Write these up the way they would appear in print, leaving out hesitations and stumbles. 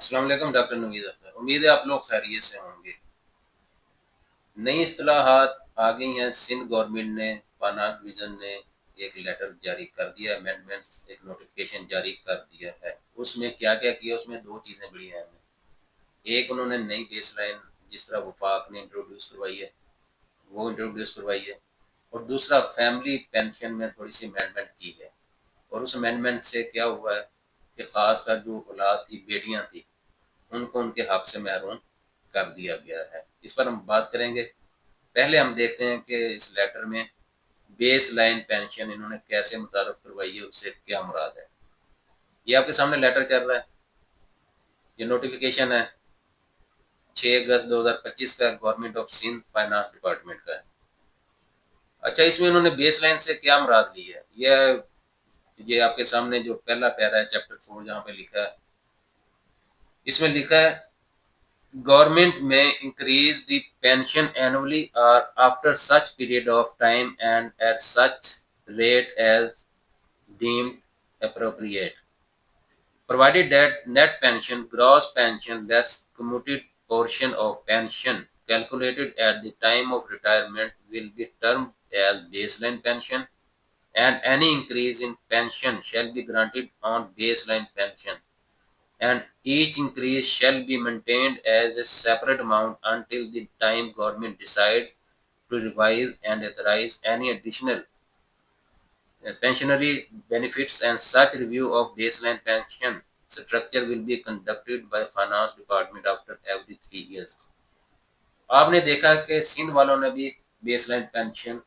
السلام علیکم ڈاکٹر نوید اختر، امید ہے آپ لوگ خیریت سے ہوں گے۔ نئی اصطلاحات آ گئی ہیں۔ سندھ گورنمنٹ نے، فائنانس ڈویژن نے ایک لیٹر جاری کر دیا، امینڈمنٹس ایک نوٹیفکیشن جاری کر دیا ہے۔ اس میں کیا کیا کیا، اس میں دو چیزیں بڑی اہم ہیں۔ ایک انہوں نے نئی بیس لائن جس طرح وفاق نے انٹروڈیوس کروائی ہے وہ انٹروڈیوس کروائی ہے، اور دوسرا فیملی پینشن میں تھوڑی سی امینڈمنٹ کی ہے۔ اور اس امینڈمنٹ سے کیا ہوا ہے کہ خاص کر جو اولاد تھی، بیٹیاں تھیں، ان کو ان کے حق سے محروم کر دیا گیا ہے۔ اس پر ہم بات کریں گے۔ پہلے ہم دیکھتے ہیں کہ اس لیٹر میں بیس لائن پینشن انہوں نے کیسے متعارف کروائی ہے، اس سے کیا مراد ہے۔ یہ آپ کے سامنے لیٹر چل رہا ہے، یہ نوٹیفیکیشن ہے 6 اگست 2025 کا، government of Sindh finance department کا ہے۔ اچھا، اس میں انہوں نے بیس لائن سے کیا مراد لی ہے، یہ آپ کے سامنے جو پہلا پیرا ہے چیپٹر 4 جہاں پہ لکھا ہے، اس میں لکھا ہے Government may increase the pension annually or after such period of time and at such rate as deemed appropriate, provided that net pension, gross pension less commuted portion of pension calculated at the time of retirement will be termed as baseline pension, and any increase in pension shall be granted on baseline pension, and each increase shall be maintained as a separate amount until the time government decides to revise and authorize any additional pensionary benefits, and such review of baseline pension structure will be conducted by finance department after every 3 years. آپ نے دیکھا کہ سندھ والوں نے بھی base line pension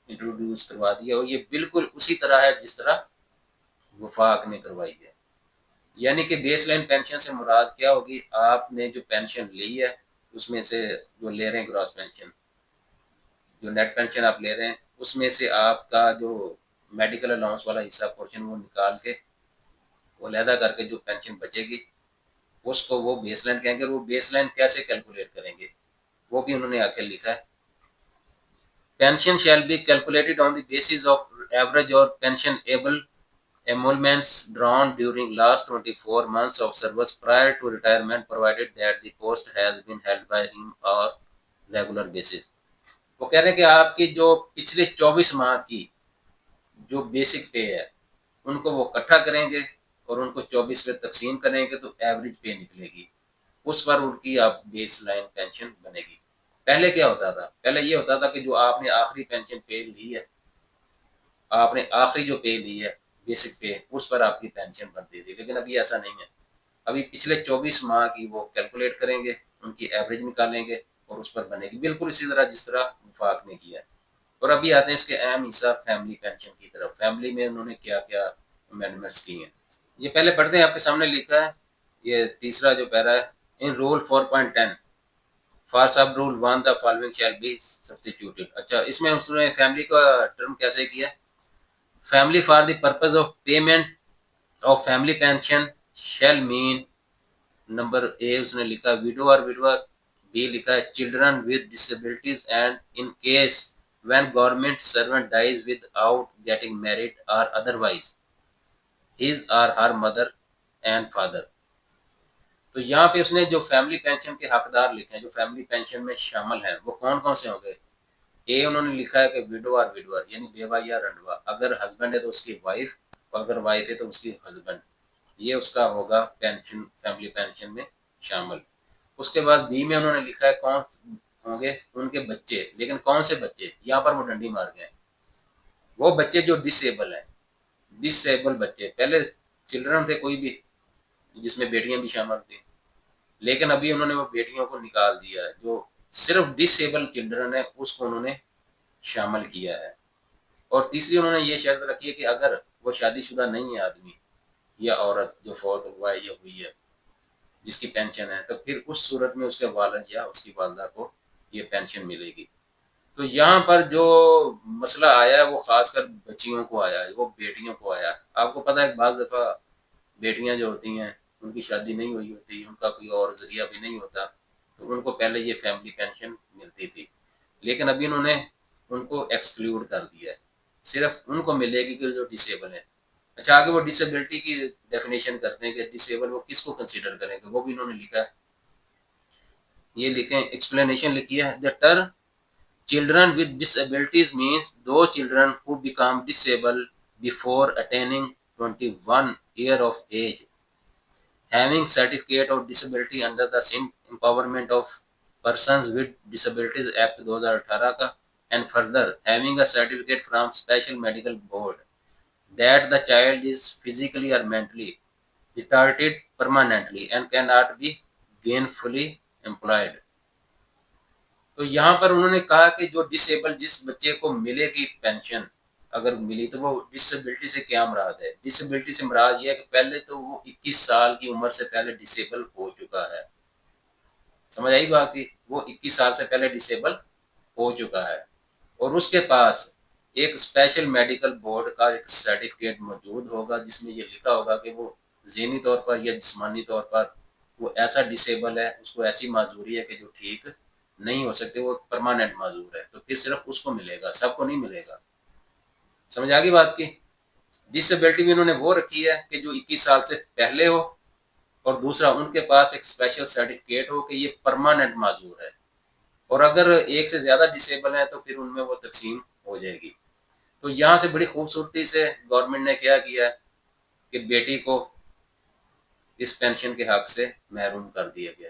introduce کروا دیا، اور یہ بالکل اسی طرح ہے جس طرح وفاق نے کروائی ہے۔ یعنی کہ بیس لائن پینشن سے مراد کیا ہوگی، آپ نے جو پینشن لی ہے اس میں سے جو لے رہے ہیں گراس پینشن، جو نیٹ پینشن آپ لے رہے ہیں، اس میں سے آپ کا جو میڈیکل الاؤنس والا حصہ پورشن وہ نکال کے، وہ علیحدہ کر کے جو پینشن بچے گی اس کو وہ بیس لائن کہیں گے۔ اور وہ بیس لائن کیسے کیلکولیٹ کریں گے وہ بھی انہوں نے آ کے لکھا ہے۔ Pension shall be calculated on the basis of average اور pensionable emoluments drawn during last 24 months of service prior to retirement, provided that the post has been held by him on regular basis. وہ کہہ رہے ہیں کہ آپ کی جو پچھلے 24 ماہ کی جو بیسک پے ہے ان کو وہ اکٹھا کریں گے اور ان کو 24 پہ تقسیم کریں گے تو ایوریج پے نکلے گی، اس پر ان کی آپ بیس لائن پینشن بنے گی۔ پہلے کیا ہوتا تھا، پہلے یہ ہوتا تھا کہ جو آپ نے آخری پینشن پے لی ہے، آپ نے آخری جو پے لی ہے بیسک پے، اس پر آپ کی پینشن بنتی تھی، لیکن ابھی ایسا نہیں ہے۔ ابھی پچھلے 24 ماہ کی وہ کیلکولیٹ کریں گے، ان کی ایوریج نکالیں گے اور اس پر بنے گی، بالکل اسی طرح جس طرح وفاق نے کیا ہے۔ اور ابھی آتے ہیں اس کے اہم حصہ فیملی پینشن کی طرف۔ فیملی میں انہوں نے کیا کیا امینڈمنٹس کی ہیں، یہ پہلے پڑھتے ہیں۔ آپ کے سامنے لکھا ہے یہ تیسرا جو پیرا ہے، in rule 4.10 for sub rule 1 the following shall be substituted. اچھا، اس میں اس نے فیملی کا ٹرم کیسے کیا، family for the purpose of payment of family pension shall mean, number A اس نے لکھا ویڈو اور وڈوا، بی لکھا ہے children with disabilities, and in case when government servant dies without getting married or otherwise his or her mother and father۔ تو یہاں پہ اس نے جو فیملی پینشن کے حقدار لکھے ہیں، جو فیملی پینشن میں شامل ہیں، وہ کون کون سے ہوں گے۔ اے انہوں نے لکھا ہے کہ ویڈو اور وڈور یعنی بیوہ یا رنڈوا، اگر ہسبینڈ ہے تو اس کی وائف، اور اگر وائف ہے تو اس کی ہسبینڈ، یہ اس کا ہوگا پینشن، فیملی پینشن میں شامل۔ اس کے بعد بی میں انہوں نے لکھا ہے کون ہوں گے، ان کے بچے، لیکن کون سے بچے، یہاں پر وہ ڈنڈی مار گئے، وہ بچے جو ڈس ایبل ہیں، ڈس ایبل بچے۔ پہلے چلڈرن تھے کوئی بھی، جس میں بیٹیاں بھی شامل تھیں، لیکن ابھی انہوں نے وہ بیٹیوں کو نکال دیا ہے، جو صرف ڈس ایبل چلڈرن ہے اس کو انہوں نے شامل کیا ہے۔ اور تیسری انہوں نے یہ شرط رکھی ہے کہ اگر وہ شادی شدہ نہیں ہے آدمی یا عورت جو فوت ہوا ہے یا ہوئی ہے جس کی پینشن ہے، تو پھر اس صورت میں اس کے والد یا اس کی والدہ کو یہ پینشن ملے گی۔ تو یہاں پر جو مسئلہ آیا ہے وہ خاص کر بچیوں کو آیا ہے، وہ بیٹیوں کو آیا ہے۔ آپ کو پتہ ہے بعض دفعہ بیٹیاں جو ہوتی ہیں ان کی شادی نہیں ہوئی ہوتی، ان کا کوئی اور ذریعہ بھی نہیں ہوتا، تو ان کو پہلے یہ فیملی پینشن ملتی تھی، لیکن ابھی انہوں نے ان کو ایکسکلوڈ کر دیا ہے، صرف ان کو ملے گی کہ جو ڈسیبل ہیں۔ اچھا آگے وہ ڈسیبلٹی کی ڈیفینیشن کرتے ہیں کہ ڈسیبل وہ کس کو کنسیڈر کریں گے، وہ بھی انہوں نے لکھا ہے. یہ لکھیں ایکسپلینیشن لکھی ہے. The term children with disabilities means those children who become disabled before attaining 21 year of age, having certificate of disability under the Empowerment of Persons with Disabilities Act 2018 کا, and further having a certificate from special medical board that the child is physically or mentally retarded permanently and cannot be gainfully employed. تو یہاں پر انہوں نے کہا کہ جو disable جس بچے کو ملے گی پینشن اگر ملی تو وہ ڈسیبلٹی سے کیا مراد ہے؟ ڈسیبلٹی سے مراد یہ ہے کہ پہلے تو وہ 21 سال کی عمر سے پہلے ڈسیبل ہو چکا ہے. سمجھ آئی بات کی؟ وہ 21 سال سے پہلے ڈسیبل ہو چکا ہے اور اس کے پاس ایک اسپیشل میڈیکل بورڈ کا ایک سرٹیفکیٹ موجود ہوگا جس میں یہ لکھا ہوگا کہ وہ ذہنی طور پر یا جسمانی طور پر وہ ایسا ڈسیبل ہے، اس کو ایسی معذوری ہے کہ جو ٹھیک نہیں ہو سکتے، وہ پرماننٹ معذور ہے. تو پھر صرف اس کو ملے گا، سب کو نہیں ملے گا. سمجھ آگئی بات کی؟ ڈسیبلٹی بھی انہوں نے وہ رکھی ہے کہ جو 21 سال سے پہلے ہو اور دوسرا ان کے پاس ایک اسپیشل سرٹیفکیٹ ہو کہ یہ پرماننٹ معذور ہے. اور اگر ایک سے زیادہ ڈسیبل ہیں تو پھر ان میں وہ تقسیم ہو جائے گی. تو یہاں سے بڑی خوبصورتی سے گورنمنٹ نے کیا کیا ہے کہ بیٹی کو اس پینشن کے حق سے محروم کر دیا گیا.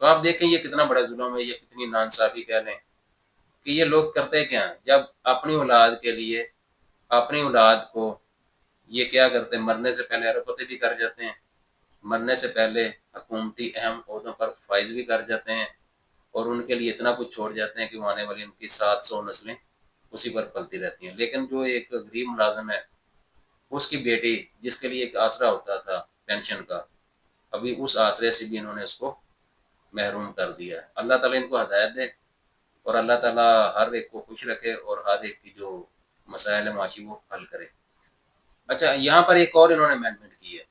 تو آپ دیکھیں یہ کتنا بڑا ظلم ہے، یہ کتنی ناانصافی کہہ لیں کہ یہ لوگ کرتے کیا ہیں، جب اپنی اولاد کے لیے اپنی اولاد کو یہ کیا کرتے ہیں، مرنے سے پہلے اربپتی بھی کر جاتے ہیں، مرنے سے پہلے حکومتی اہم عہدوں پر فائز بھی کر جاتے ہیں اور ان کے لیے اتنا کچھ چھوڑ جاتے ہیں کہ وہ آنے والی ان کی 700 نسلیں اسی پر پلتی رہتی ہیں. لیکن جو ایک غریب ملازم ہے اس کی بیٹی جس کے لیے ایک آسرا ہوتا تھا پینشن کا، ابھی اس آسرے سے بھی انہوں نے اس کو محروم کر دیا ہے. اللہ تعالیٰ ان کو ہدایت دے اور اللہ تعالیٰ ہر ایک کو خوش رکھے اور ہر ایک کی جو مسائل معاشی وہ حل کرے. اچھا یہاں پر ایک اور انہوں نے امینڈمنٹ کی ہے.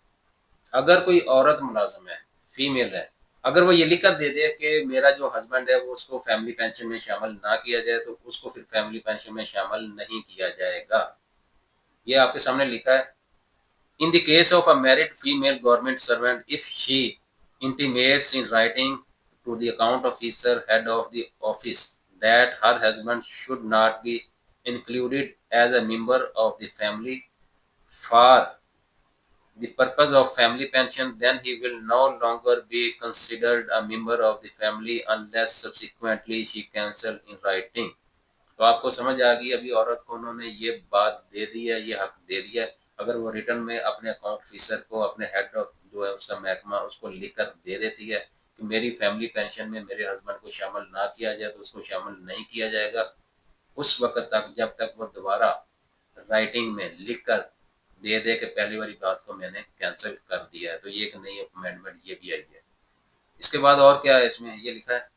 اگر کوئی عورت ملازم ہے، فیمیل ہے، اگر وہ یہ لکھ کر دے دے کہ میرا جو ہسبینڈ ہے وہ اس کو فیملی پینشن میں شامل نہ کیا جائے تو اس کو پھر فیملی پینشن میں شامل نہیں کیا جائے گا. یہ آپ کے سامنے لکھا ہے. In the case of a married female government servant, if she intimates in writing to the account officer, head of the office, that her husband should not be included as a member of the family for the purpose of family pension, then he will no longer be considered a member of the family unless subsequently she cancel in writing. تو آپ کو سمجھ آ گئی، ابھی عورت کو انہوں نے یہ بات دے دی ہے، یہ حق دے دیا ہے. اگر وہ ریٹرن میں اپنے اکاؤنٹ آفیسر کو، اپنے ہیڈ جو ہے اس کا محکمہ، اس کو لکھ کر دے دیتی ہے کہ میری فیملی پینشن میں میرے ہسبینڈ کو شامل نہ کیا جائے تو اس کو شامل نہیں کیا جائے گا اس وقت تک جب تک وہ دوبارہ رائٹنگ میں لکھ کر دے دے کہ پہلی والی بات کو میں نے کینسل کر دیا ہے. تو یہ ایک نئی امینڈمنٹ یہ بھی آئی ہے. اس کے بعد اور کیا ہے اس میں، یہ لکھا ہے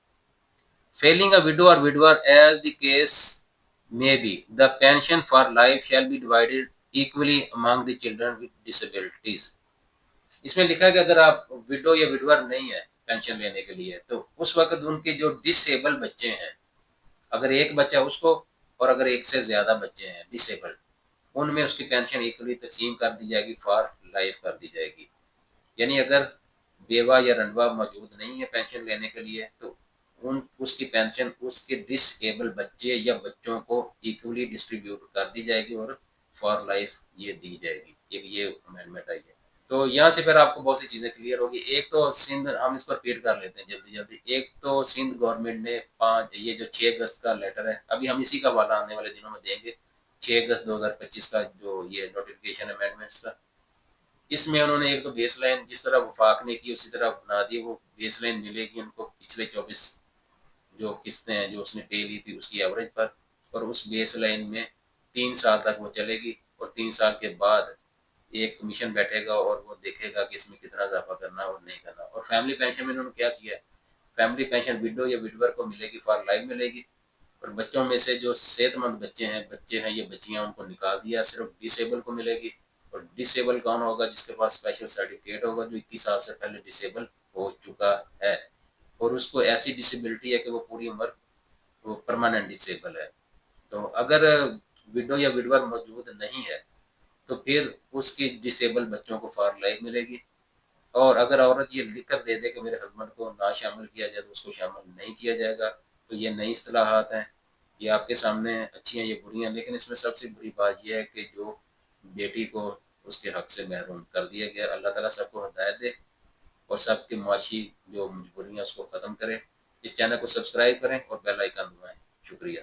Failing a widow or widower as the case may be, the pension for life shall be divided equally among the children with disabilities. اس میں لکھا ہے کہ اگر آپ وڈو یا وڈور نہیں ہے پینشن لینے کے لیے تو اس وقت ان کے جو ڈسیبل بچے ہیں، اگر ایک بچہ اس کو اور اگر ایک سے زیادہ بچے ہیں ڈسیبل، ان میں اس کی پینشن ایکولی تقسیم کر دی جائے گی، فار لائف کر دی جائے گی. یعنی اگر بیوہ یا رنڈوا موجود نہیں ہے پینشن لینے کے لیے تو اس کی پینشن اس کے ڈس ایبل بچے یا بچوں کو ایکولی ڈسٹریبیوٹ کر دی جائے گی اور فار لائف یہ دی جائے گی. یہ امینڈمنٹ آئی ہے. تو یہاں سے پھر آپ کو بہت سی چیزیں کلیئر ہوگی. ایک تو سندھ، ہم اس پر پیڈ کر لیتے ہیں جلدی جلدی. ایک تو سندھ گورنمنٹ نے یہ جو 6 اگست کا لیٹر ہے، ابھی ہم اسی کا حوالہ آنے والے دنوں میں دیں گے، 6 اگست 2025 کا جو یہ نوٹیفکیشن امینڈمنٹس کا. اس میں انہوں نے ایک تو بیس لائن جس طرح وفاق نے کی اسی طرح بنا دی. وہ بیس لائن ملے گی ان کو پچھلے 24 جو قسطیں ہیں جو اس نے پے لی تھی اس کی ایوریج پر، اور اس بیس لائن میں 3 سال تک وہ چلے گی اور 3 سال کے بعد ایک کمیشن بیٹھے گا اور وہ دیکھے گا کہ اس میں کتنا اضافہ کرنا اور نہیں کرنا. اور فیملی پینشن میں انہوں نے کیا کیا ہے، فیملی پینشن وڈو یا وڈور کو ملے گی، فار لائف ملے گی. اور بچوں میں سے جو صحت مند بچے ہیں یا بچیاں، ان کو نکال دیا، صرف ڈسیبل کو ملے گی. اور ڈسیبل کون ہوگا؟ جس کے پاس اسپیشل سرٹیفکیٹ ہوگا، جو 21 سال سے پہلے ڈسیبل ہو چکا ہے اور اس کو ایسی ڈسیبلٹی ہے کہ وہ پوری عمر وہ پرماننٹ ڈسیبل ہے. تو اگر وڈو یا وڈور موجود نہیں ہے تو پھر اس کی ڈسیبل بچوں کو فار لائف ملے گی۔ اور اگر عورت یہ لکھ کر دے دے کہ میرے ہسبینڈ کو نہ شامل کیا جائے تو اس کو شامل نہیں کیا جائے گا۔ تو یہ نئی اصطلاحات ہیں، یہ آپ کے سامنے اچھی ہیں، یہ بری ہیں، لیکن اس میں سب سے بری بات یہ ہے کہ جو بیٹی کو اس کے حق سے محروم کر دیا گیا۔ اللہ تعالیٰ سب کو ہدایت دے اور سب کے معاشی جو مجبوریاں اس کو ختم کرے۔ اس چینل کو سبسکرائب کریں اور بیل آئیکن دبائیں۔ شکریہ۔